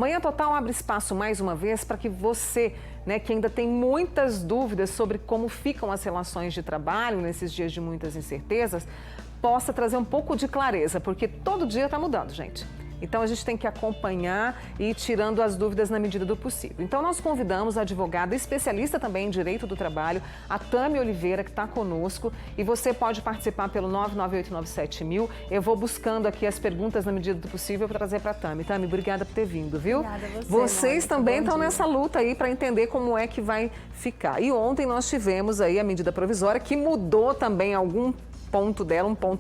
Manhã Total abre espaço mais uma vez para que você, que ainda tem muitas dúvidas sobre como ficam as relações de trabalho nesses dias de muitas incertezas, possa trazer um pouco de clareza, porque todo dia está mudando, gente. Então, a gente tem que acompanhar e ir tirando as dúvidas na medida do possível. Então, nós convidamos a advogada especialista também em Direito do Trabalho, a Tami Oliveira, que está conosco. E você pode participar pelo 99897.000. Eu vou buscando aqui as perguntas na medida do possível para trazer para a Tami. Tami, obrigada por ter vindo, viu? Obrigada a você, Vocês Mônica, também estão nessa luta aí para entender como é que vai ficar. E ontem nós tivemos aí a medida provisória que mudou também um ponto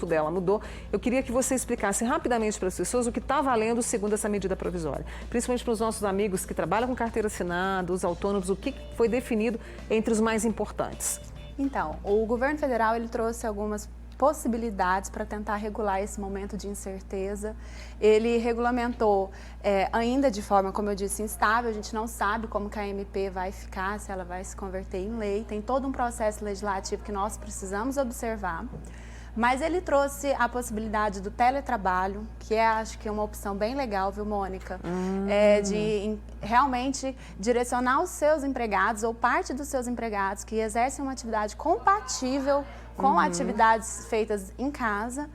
dela mudou. Eu queria que você explicasse rapidamente para as pessoas o que está valendo segundo essa medida provisória. Principalmente para os nossos amigos que trabalham com carteira assinada, os autônomos, o que foi definido entre os mais importantes. Então, o governo federal ele trouxe algumas possibilidades para tentar regular esse momento de incerteza. Ele regulamentou ainda de forma, como eu disse, instável. A gente não sabe como que a MP vai ficar, se ela vai se converter em lei. Tem todo um processo legislativo que nós precisamos observar. Mas ele trouxe a possibilidade do teletrabalho, que acho que é uma opção bem legal, viu, Mônica? De realmente direcionar os seus empregados ou parte dos seus empregados que exercem uma atividade compatível com atividades feitas em casa,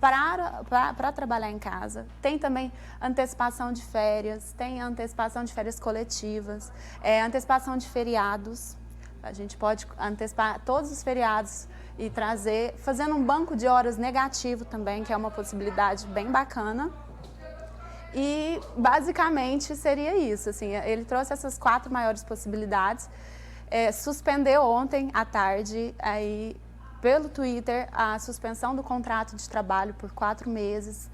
para trabalhar em casa. Tem também antecipação de férias, tem antecipação de férias coletivas, antecipação de feriados. A gente pode antecipar todos os feriados e trazer, fazendo um banco de horas negativo também, que é uma possibilidade bem bacana. E basicamente seria isso, assim, ele trouxe essas 4 maiores possibilidades, suspendeu ontem à tarde, aí, pelo Twitter, a suspensão do contrato de trabalho por 4 meses.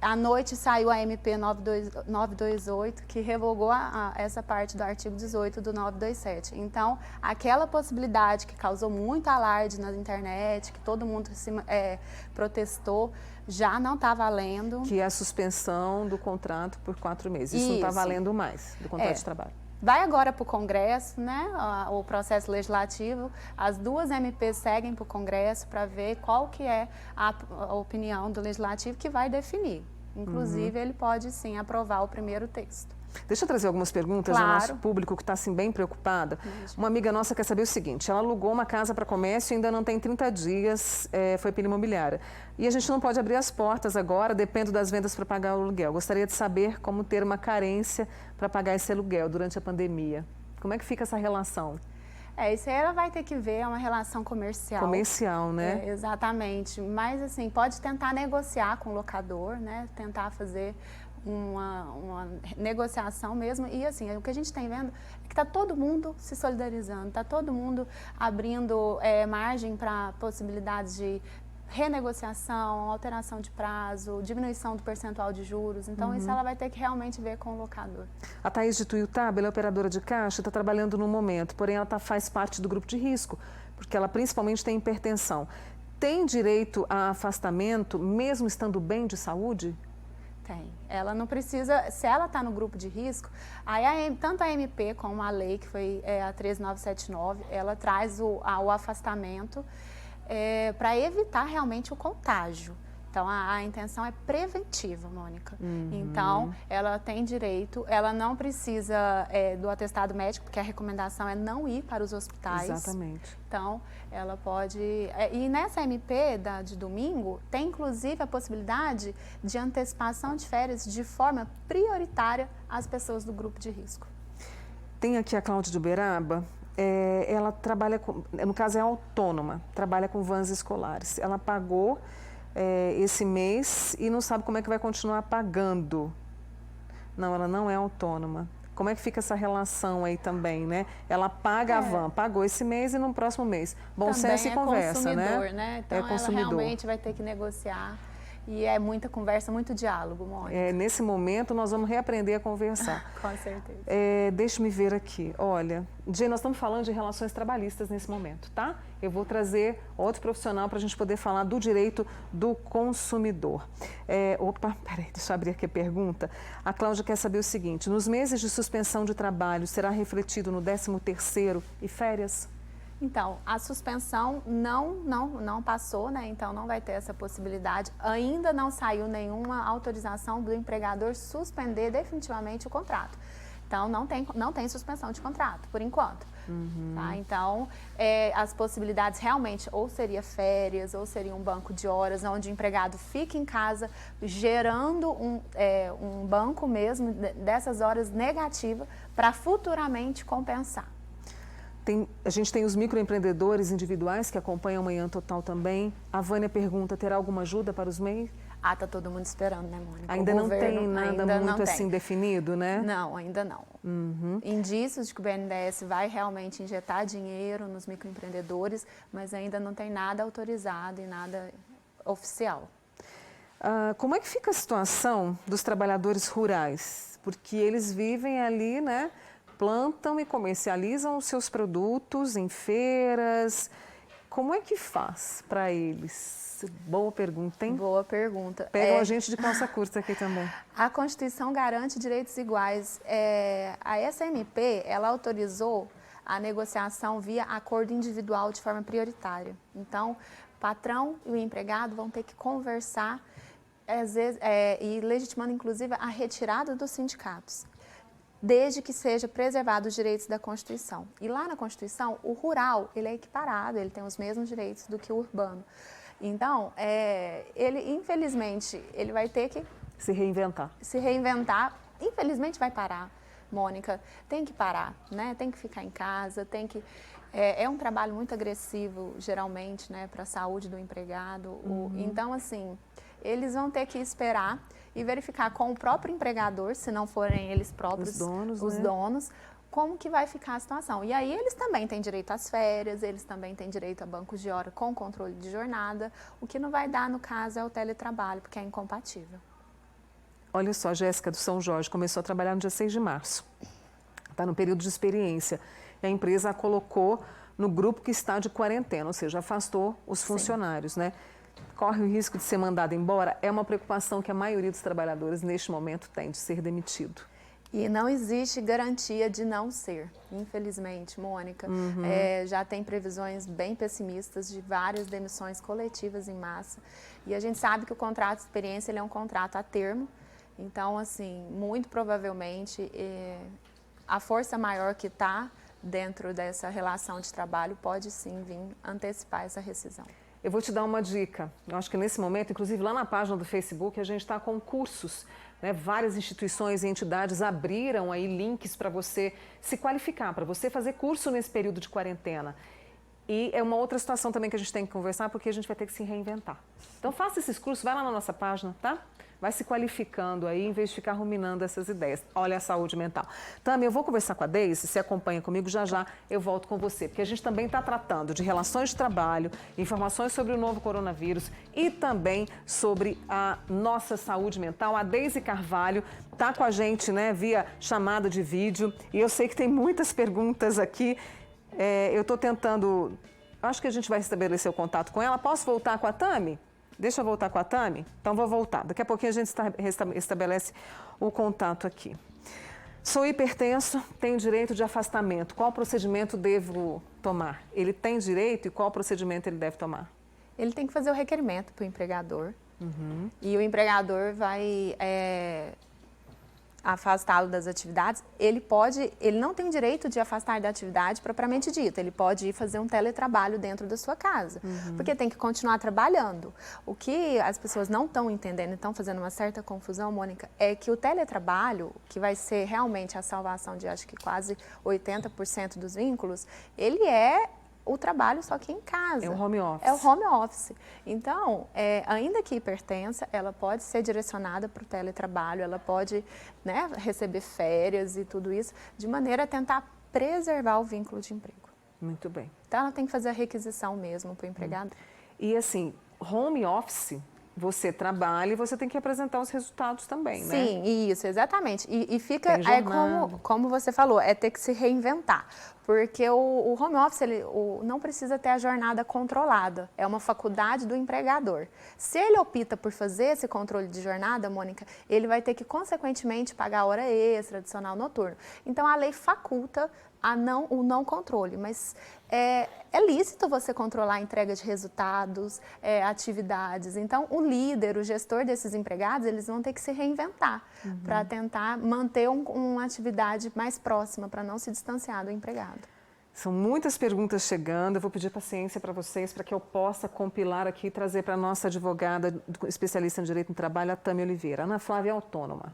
À noite saiu a MP 928, que revogou essa parte do artigo 18 do 927. Então, aquela possibilidade que causou muito alarde na internet, que todo mundo protestou, já não está valendo. Que é a suspensão do contrato por 4 meses. Isso não está valendo mais, do contrato de trabalho. Vai agora para o Congresso, né, o processo legislativo, as 2 MPs seguem para o Congresso para ver qual que é a opinião do Legislativo que vai definir. Inclusive, ele pode sim aprovar o primeiro texto. Deixa eu trazer algumas perguntas do nosso público que está assim, bem preocupada. Uma amiga nossa quer saber o seguinte, ela alugou uma casa para comércio e ainda não tem 30 dias, foi pela imobiliária. E a gente não pode abrir as portas agora, depende das vendas para pagar o aluguel. Gostaria de saber como ter uma carência para pagar esse aluguel durante a pandemia. Como é que fica essa relação? Isso aí ela vai ter que ver, é uma relação comercial. Comercial, né? Exatamente. Mas, assim, pode tentar negociar com o locador, né? Tentar fazer uma negociação mesmo. E, assim, o que a gente tem vendo é que está todo mundo se solidarizando, está todo mundo abrindo margem para possibilidades de renegociação, alteração de prazo, diminuição do percentual de juros. Então, isso ela vai ter que realmente ver com o locador. A Thaís de Tuiutaba, ela é operadora de caixa, está trabalhando no momento, porém ela faz parte do grupo de risco, porque ela principalmente tem hipertensão. Tem direito a afastamento, mesmo estando bem de saúde? Tem. Ela não precisa, se ela está no grupo de risco, aí tanto a MP como a lei, que foi a 13979, ela traz o afastamento, para evitar realmente o contágio. Então, a intenção é preventiva, Mônica. Então, ela tem direito, ela não precisa do atestado médico, porque a recomendação é não ir para os hospitais. Exatamente. Então, ela pode... E nessa MP de domingo, tem inclusive a possibilidade de antecipação de férias de forma prioritária às pessoas do grupo de risco. Tem aqui a Cláudia de Uberaba. Ela trabalha, no caso é autônoma, trabalha com vans escolares. Ela pagou esse mês e não sabe como é que vai continuar pagando. Não, ela não é autônoma. Como é que fica essa relação aí também, né? Ela paga a van, pagou esse mês e no próximo mês. Bom senso e conversa, né? Então, ela realmente vai ter que negociar. E é muita conversa, muito diálogo, Mônica. Nesse momento, nós vamos reaprender a conversar. Com certeza. Deixa-me ver aqui. Olha, Jay, nós estamos falando de relações trabalhistas nesse momento, tá? Eu vou trazer outro profissional para a gente poder falar do direito do consumidor. Peraí, deixa eu abrir aqui a pergunta. A Cláudia quer saber o seguinte, nos meses de suspensão de trabalho, será refletido no 13º e férias? Então, a suspensão não passou, né? Então não vai ter essa possibilidade. Ainda não saiu nenhuma autorização do empregador suspender definitivamente o contrato. Então não tem suspensão de contrato, por enquanto. Tá? Então, as possibilidades realmente ou seria férias, ou seria um banco de horas, onde o empregado fica em casa gerando um banco mesmo dessas horas negativas para futuramente compensar. A gente tem os microempreendedores individuais que acompanham Manhã Total também. A Vânia pergunta, terá alguma ajuda para os MEIs? Tá todo mundo esperando, né, Mônica? Ainda não tem nada muito assim definido, né? Não, ainda não. Indícios de que o BNDES vai realmente injetar dinheiro nos microempreendedores, mas ainda não tem nada autorizado e nada oficial. Como é que fica a situação dos trabalhadores rurais? Porque eles vivem ali, né? Plantam e comercializam os seus produtos em feiras. Como é que faz para eles? Boa pergunta, hein? Boa pergunta. Pegam a gente de calça curta aqui também. A Constituição garante direitos iguais. A SMP, ela autorizou a negociação via acordo individual de forma prioritária. Então, o patrão e o empregado vão ter que conversar, às vezes, e legitimando, inclusive, a retirada dos sindicatos, desde que seja preservado os direitos da Constituição. E lá na Constituição, o rural, ele é equiparado, ele tem os mesmos direitos do que o urbano. Então, ele, infelizmente, ele vai ter que se reinventar. Infelizmente vai parar, Mônica, tem que parar, né? Tem que ficar em casa, tem que... É um trabalho muito agressivo, geralmente, né, para a saúde do empregado. Então, assim, eles vão ter que esperar e verificar com o próprio empregador, se não forem eles próprios, os donos, como que vai ficar a situação. E aí eles também têm direito às férias, eles também têm direito a bancos de hora com controle de jornada. O que não vai dar, no caso, é o teletrabalho, porque é incompatível. Olha só, a Jéssica do São Jorge começou a trabalhar no dia 6 de março. Está no período de experiência. E a empresa a colocou no grupo que está de quarentena, ou seja, afastou os funcionários, né? Corre o risco de ser mandado embora, é uma preocupação que a maioria dos trabalhadores neste momento tem, de ser demitido. E não existe garantia de não ser, infelizmente, Mônica. Já tem previsões bem pessimistas de várias demissões coletivas em massa. E a gente sabe que o contrato de experiência ele é um contrato a termo. Então, assim, muito provavelmente, a força maior que está dentro dessa relação de trabalho pode sim vir antecipar essa rescisão. Eu vou te dar uma dica. Eu acho que nesse momento, inclusive lá na página do Facebook, a gente está com cursos, né? Várias instituições e entidades abriram aí links para você se qualificar, para você fazer curso nesse período de quarentena. E é uma outra situação também que a gente tem que conversar, porque a gente vai ter que se reinventar. Então faça esses cursos, vai lá na nossa página, tá? Vai se qualificando aí, em vez de ficar ruminando essas ideias. Olha a saúde mental. Tami, eu vou conversar com a Deise, você acompanha comigo, já eu volto com você. Porque a gente também está tratando de relações de trabalho, informações sobre o novo coronavírus e também sobre a nossa saúde mental. A Deise Carvalho está com a gente, né, via chamada de vídeo. E eu sei que tem muitas perguntas aqui. Eu estou tentando... Acho que a gente vai estabelecer o contato com ela. Posso voltar com a Tami? Deixa eu voltar com a Tami? Então vou voltar. Daqui a pouquinho a gente estabelece o contato aqui. Sou hipertenso, tenho direito de afastamento. Qual procedimento devo tomar? Ele tem direito e qual procedimento ele deve tomar? Ele tem que fazer o requerimento para o empregador. E o empregador vai afastá-lo das atividades. Ele não tem direito de afastar da atividade propriamente dita. Ele pode ir fazer um teletrabalho dentro da sua casa, porque tem que continuar trabalhando. O que as pessoas não estão entendendo e estão fazendo uma certa confusão, Mônica, é que o teletrabalho, que vai ser realmente a salvação de acho que quase 80% dos vínculos, ele é o trabalho só que em casa. É o home office. É o home office. Então, ainda que hipertensa, ela pode ser direcionada para o teletrabalho, ela pode, né, receber férias e tudo isso, de maneira a tentar preservar o vínculo de emprego. Muito bem. Então, ela tem que fazer a requisição mesmo para o empregado. E assim, home office, você trabalha e você tem que apresentar os resultados também, né? Sim, isso, exatamente. E fica, como você falou, é ter que se reinventar. Porque o home office não precisa ter a jornada controlada, é uma faculdade do empregador. Se ele opta por fazer esse controle de jornada, Mônica, ele vai ter que, consequentemente, pagar hora extra, adicional noturno. Então, a lei faculta o não controle, mas é lícito você controlar a entrega de resultados, atividades. Então, o líder, o gestor desses empregados, eles vão ter que se reinventar para tentar manter uma atividade mais próxima, para não se distanciar do empregado. São muitas perguntas chegando, eu vou pedir paciência para vocês, para que eu possa compilar aqui e trazer para a nossa advogada, especialista em Direito do Trabalho, a Tâmia Oliveira. Ana Flávia é autônoma,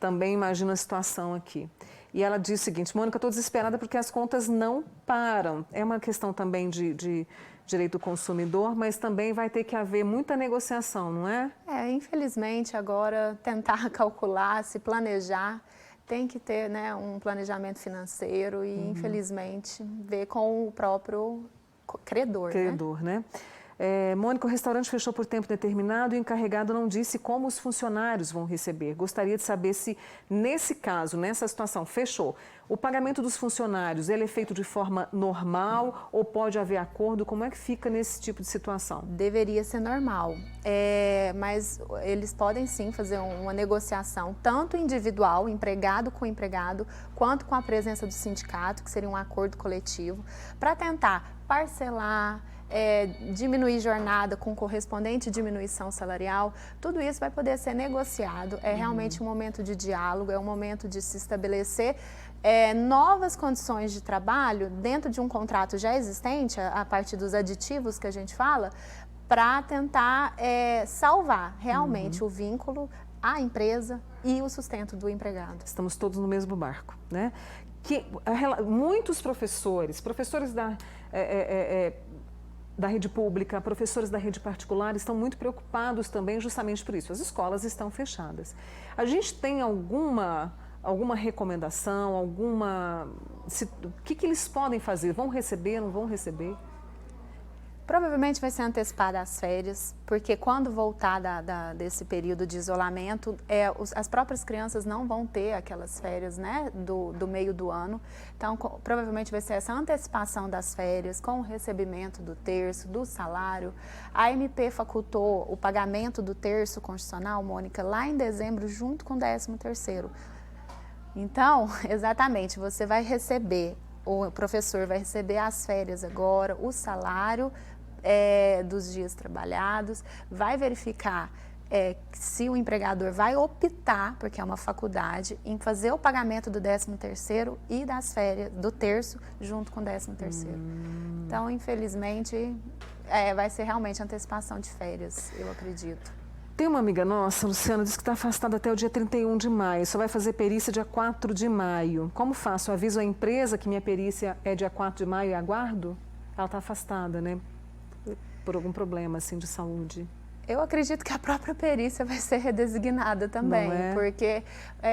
também imagina a situação aqui. E ela diz o seguinte: Mônica, estou desesperada porque as contas não param. É uma questão também de direito do consumidor, mas também vai ter que haver muita negociação, não é? Infelizmente, agora tentar calcular, se planejar, tem que ter, né, um planejamento financeiro e, infelizmente, ver com o próprio credor. Né? Mônica, o restaurante fechou por tempo determinado e o encarregado não disse como os funcionários vão receber. Gostaria de saber se, nesse caso, nessa situação, fechou, o pagamento dos funcionários, ele é feito de forma normal ou pode haver acordo? Como é que fica nesse tipo de situação? Deveria ser normal, mas eles podem sim fazer uma negociação, tanto individual, empregado com empregado, quanto com a presença do sindicato, que seria um acordo coletivo, para tentar parcelar, diminuir jornada com correspondente diminuição salarial, tudo isso vai poder ser negociado. É realmente um momento de diálogo, é um momento de se estabelecer novas condições de trabalho dentro de um contrato já existente, a partir dos aditivos que a gente fala, para tentar salvar realmente o vínculo, a empresa e o sustento do empregado. Estamos todos no mesmo barco, né? Muitos professores da rede pública, professores da rede particular estão muito preocupados também justamente por isso. As escolas estão fechadas. A gente tem alguma recomendação, o que eles podem fazer? Vão receber, não vão receber? Provavelmente vai ser antecipada as férias, porque quando voltar desse período de isolamento, as próprias crianças não vão ter aquelas férias, né, do meio do ano. Então, provavelmente vai ser essa antecipação das férias, com o recebimento do terço, do salário. A MP facultou o pagamento do terço constitucional, Mônica, lá em dezembro, junto com o 13º. Então, exatamente, você vai receber, o professor vai receber as férias agora, o salário dos dias trabalhados, vai verificar se o empregador vai optar, porque é uma faculdade, em fazer o pagamento do 13º e das férias, do terço, junto com o 13º. Então, infelizmente, vai ser realmente antecipação de férias, eu acredito. Tem uma amiga nossa, Luciana, diz que está afastada até o dia 31 de maio, só vai fazer perícia dia 4 de maio. Como faço? Eu aviso a empresa que minha perícia é dia 4 de maio e aguardo? Ela está afastada, né? Por algum problema, assim, de saúde. Eu acredito que a própria perícia vai ser redesignada também, porque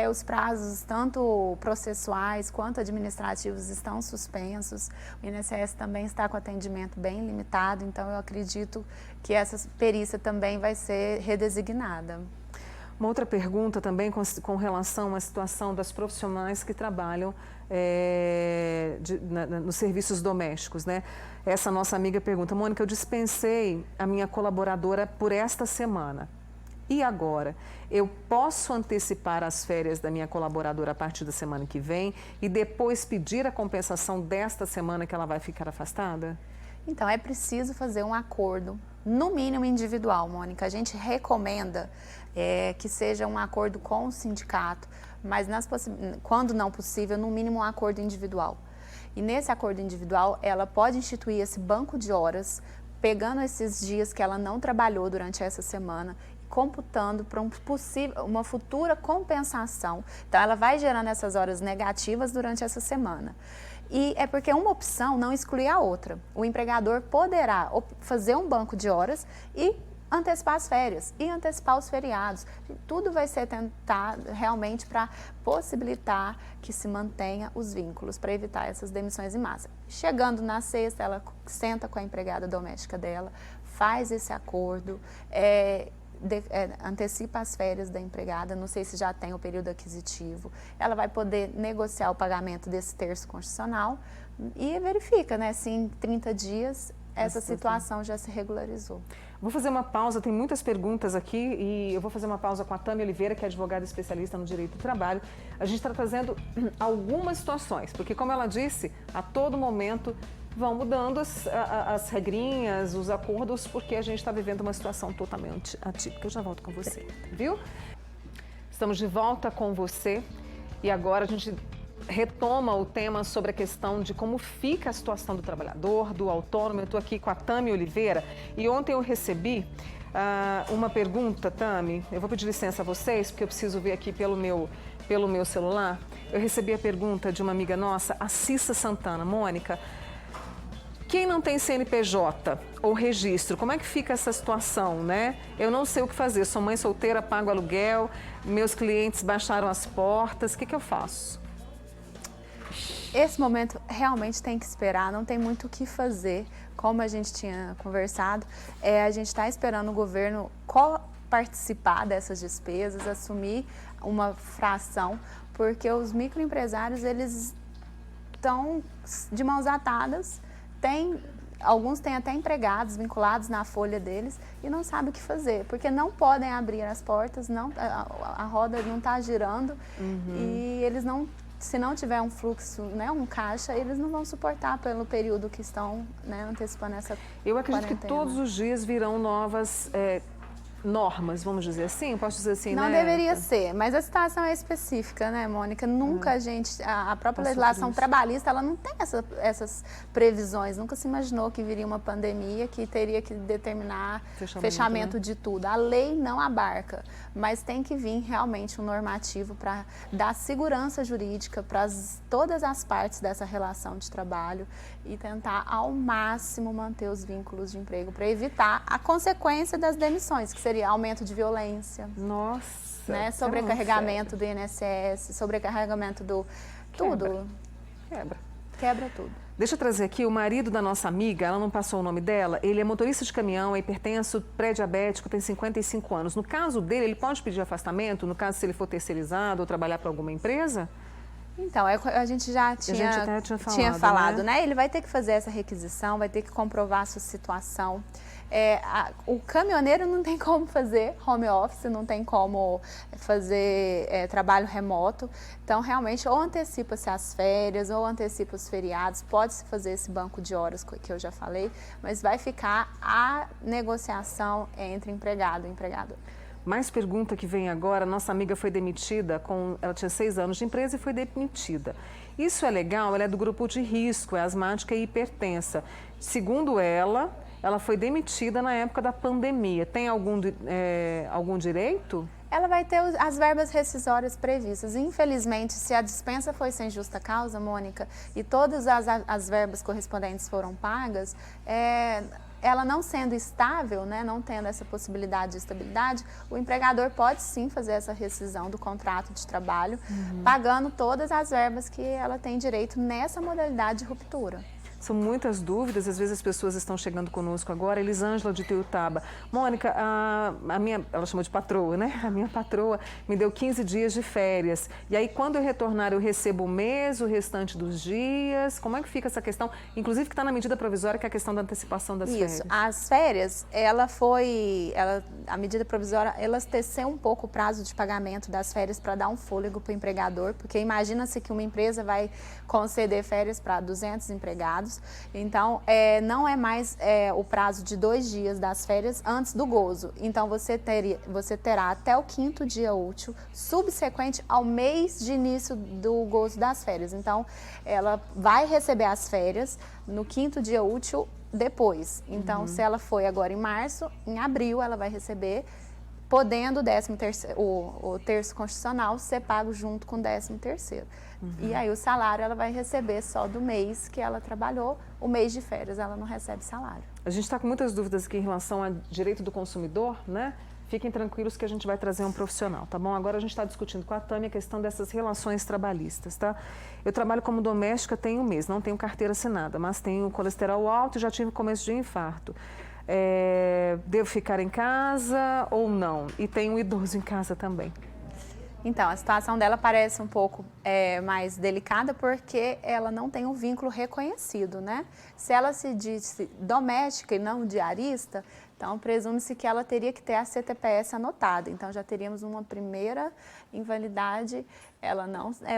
os prazos, tanto processuais quanto administrativos, estão suspensos. O INSS também está com atendimento bem limitado, então eu acredito que essa perícia também vai ser redesignada. Uma outra pergunta também com relação à situação das profissionais que trabalham nos serviços domésticos, né? Essa nossa amiga pergunta: Mônica, eu dispensei a minha colaboradora por esta semana. E agora? Eu posso antecipar as férias da minha colaboradora a partir da semana que vem e depois pedir a compensação desta semana que ela vai ficar afastada? Então, é preciso fazer um acordo, no mínimo individual, Mônica. A gente recomenda que seja um acordo com o sindicato, mas quando não possível, no mínimo um acordo individual. E nesse acordo individual, ela pode instituir esse banco de horas, pegando esses dias que ela não trabalhou durante essa semana, computando para uma futura compensação. Então, ela vai gerando essas horas negativas durante essa semana. E é porque uma opção não exclui a outra. O empregador poderá fazer um banco de horas e antecipar as férias e antecipar os feriados. Tudo vai ser tentado realmente para possibilitar que se mantenha os vínculos, para evitar essas demissões em massa. Chegando na sexta, ela senta com a empregada doméstica dela, faz esse acordo, antecipa as férias da empregada, não sei se já tem o período aquisitivo, ela vai poder negociar o pagamento desse terço constitucional e verifica, né, se em 30 dias essa situação já se regularizou. Vou fazer uma pausa, tem muitas perguntas aqui e eu vou fazer uma pausa com a Tami Oliveira, que é advogada especialista no direito do trabalho. A gente está trazendo algumas situações, porque como ela disse, a todo momento vão mudando as regrinhas, os acordos, porque a gente está vivendo uma situação totalmente atípica. Eu já volto com você, viu? Estamos de volta com você e agora a gente retoma o tema sobre a questão de como fica a situação do trabalhador, do autônomo. Eu estou aqui com a Tami Oliveira e ontem eu recebi uma pergunta, Tami. Eu vou pedir licença a vocês, porque eu preciso ver aqui pelo meu celular. Eu recebi a pergunta de uma amiga nossa, a Cissa Santana. Mônica, quem não tem CNPJ ou registro, como é que fica essa situação, né? Eu não sei o que fazer, sou mãe solteira, pago aluguel, meus clientes baixaram as portas, o que eu faço? Esse momento realmente tem que esperar, não tem muito o que fazer, como a gente tinha conversado. A gente está esperando o governo participar dessas despesas, assumir uma fração, porque os microempresários, eles estão de mãos atadas, alguns têm até empregados vinculados na folha deles e não sabem o que fazer, porque não podem abrir as portas, a roda não está girando e eles não... Se não tiver um fluxo, né, um caixa, eles não vão suportar pelo período que estão, né, antecipando essa Eu acredito quarentena. que todos os dias virão novas normas, vamos dizer assim? Posso dizer assim, não né? Não deveria ser, mas a situação é específica, né, Mônica? Nunca a própria legislação trabalhista, ela não tem essas previsões. Nunca se imaginou que viria uma pandemia que teria que determinar fechamento, né, de tudo. A lei não abarca, mas tem que vir realmente um normativo para dar segurança jurídica para todas as partes dessa relação de trabalho e tentar ao máximo manter os vínculos de emprego para evitar a consequência das demissões, que seria aumento de violência. Nossa! Né? Sobrecarregamento do INSS, sobrecarregamento do... tudo. Quebra tudo. Deixa eu trazer aqui o marido da nossa amiga, ela não passou o nome dela, ele é motorista de caminhão, é hipertenso, pré-diabético, tem 55 anos. No caso dele, ele pode pedir afastamento, no caso se ele for terceirizado ou trabalhar para alguma empresa? Então, a gente já tinha falado, né? Ele vai ter que fazer essa requisição, vai ter que comprovar a sua situação. O caminhoneiro não tem como fazer home office, não tem como fazer trabalho remoto. Então, realmente, ou antecipa-se as férias, ou antecipa os feriados. Pode-se fazer esse banco de horas que eu já falei, mas vai ficar a negociação entre empregado e empregador. Mais pergunta que vem agora, nossa amiga foi demitida, ela tinha 6 anos de empresa e foi demitida. Isso é legal, ela é do grupo de risco, é asmática e hipertensa. Segundo ela foi demitida na época da pandemia. Tem algum direito? Ela vai ter as verbas rescisórias previstas. Infelizmente, se a dispensa foi sem justa causa, Mônica, e todas as verbas correspondentes foram pagas, ela não sendo estável, né, não tendo essa possibilidade de estabilidade, o empregador pode sim fazer essa rescisão do contrato de trabalho, pagando todas as verbas que ela tem direito nessa modalidade de ruptura. São muitas dúvidas, às vezes as pessoas estão chegando conosco agora. Elisângela de Teutaba. Mônica, ela chamou de patroa, né? A minha patroa me deu 15 dias de férias. E aí, quando eu retornar, eu recebo o mês, o restante dos dias? Como é que fica essa questão? Inclusive, que está na medida provisória, que é a questão da antecipação das férias. Isso, as férias, a medida provisória, ela teceu um pouco o prazo de pagamento das férias para dar um fôlego para o empregador, porque imagina-se que uma empresa vai conceder férias para 200 empregados. Então, não é mais o prazo de 2 dias das férias antes do gozo. Então, você terá até o 5º dia útil, subsequente ao mês de início do gozo das férias. Então, ela vai receber as férias no 5º dia útil depois. Então, se ela foi agora em março, em abril ela vai receber, podendo o terço constitucional ser pago junto com o 13º. E aí o salário ela vai receber só do mês que ela trabalhou, o mês de férias ela não recebe salário. A gente está com muitas dúvidas aqui em relação ao direito do consumidor, né? Fiquem tranquilos que a gente vai trazer um profissional, tá bom? Agora a gente está discutindo com a Tami a questão dessas relações trabalhistas, tá? Eu trabalho como doméstica tem um mês, não tenho carteira assinada, mas tenho colesterol alto e já tive começo de infarto. Devo ficar em casa ou não? E tenho um idoso em casa também. Então, a situação dela parece um pouco mais delicada porque ela não tem um vínculo reconhecido, né? Se ela se disse doméstica e não diarista, Então, presume-se que ela teria que ter a CTPS anotada. Então, já teríamos uma primeira invalidade. Ela não é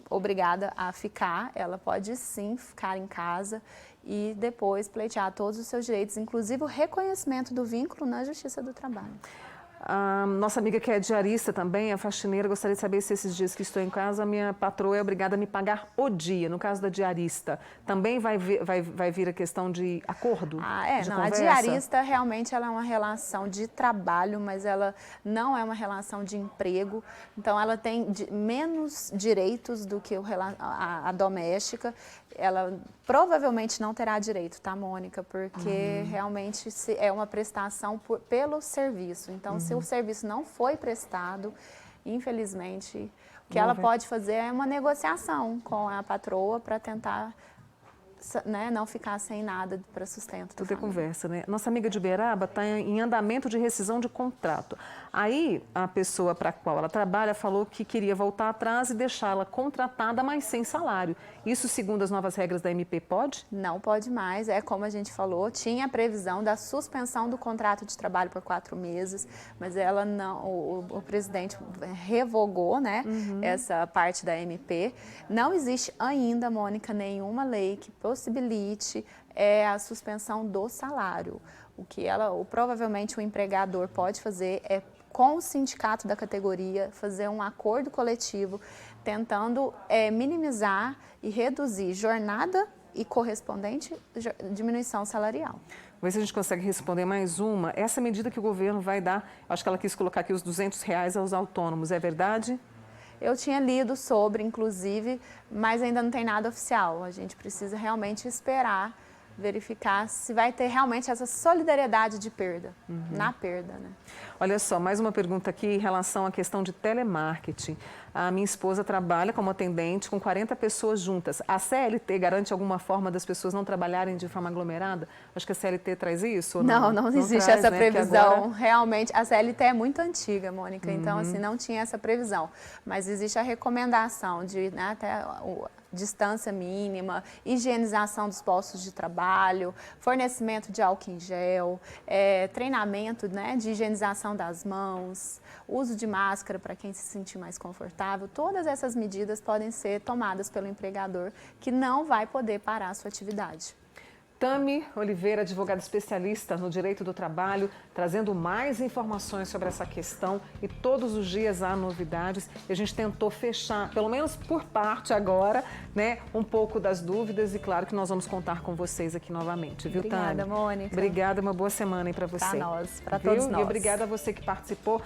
obrigada a ficar, ela pode sim ficar em casa e depois pleitear todos os seus direitos, inclusive o reconhecimento do vínculo na Justiça do Trabalho. A nossa amiga que é diarista também, a faxineira, gostaria de saber se esses dias que estou em casa, a minha patroa é obrigada a me pagar o dia. No caso da diarista, também vai vir a questão de acordo? De Não, conversa? a diarista realmente ela é uma relação de trabalho, mas ela não é uma relação de emprego. Então, ela tem menos direitos do que a doméstica. Ela provavelmente não terá direito, tá, Mônica? Porque realmente é uma prestação pelo serviço. Então, se o serviço não foi prestado, infelizmente, o que ela pode fazer é uma negociação com a patroa para tentar, né, não ficar sem nada para sustento. Tudo é conversa, né? Nossa amiga de Uberaba está em andamento de rescisão de contrato. Aí, a pessoa para a qual ela trabalha falou que queria voltar atrás e deixá-la contratada, mas sem salário. Isso, segundo as novas regras da MP, pode? Não pode mais, é como a gente falou, tinha a previsão da suspensão do contrato de trabalho por 4 meses, mas ela não, o presidente revogou, né, essa parte da MP. Não existe ainda, Mônica, nenhuma lei que possibilite a suspensão do salário. O que provavelmente o empregador pode fazer é, com o sindicato da categoria, fazer um acordo coletivo, tentando minimizar e reduzir jornada e correspondente diminuição salarial. Vamos ver se a gente consegue responder mais uma. Essa medida que o governo vai dar, acho que ela quis colocar aqui os R$200 aos autônomos, é verdade? Eu tinha lido sobre, inclusive, mas ainda não tem nada oficial. A gente precisa realmente esperar, verificar se vai ter realmente essa solidariedade de perda, na perda, né? Olha só, mais uma pergunta aqui em relação à questão de telemarketing. A minha esposa trabalha como atendente com 40 pessoas juntas. A CLT garante alguma forma das pessoas não trabalharem de forma aglomerada? Acho que a CLT traz isso? Ou não existe traz, essa né? previsão. Agora... Realmente, a CLT é muito antiga, Mônica, então assim, não tinha essa previsão. Mas existe a recomendação de, né, até distância mínima, higienização dos postos de trabalho, fornecimento de álcool em gel, treinamento, né, de higienização das mãos, uso de máscara para quem se sentir mais confortável. Todas essas medidas podem ser tomadas pelo empregador, que não vai poder parar a sua atividade. Tami Oliveira, advogada especialista no direito do trabalho, trazendo mais informações sobre essa questão, e todos os dias há novidades. E a gente tentou fechar, pelo menos por parte agora, né, um pouco das dúvidas, e claro que nós vamos contar com vocês aqui novamente, viu, Tami? Obrigada, Mônica. Obrigada, uma boa semana aí para você. Para nós, para todos nós. E obrigada a você que participou.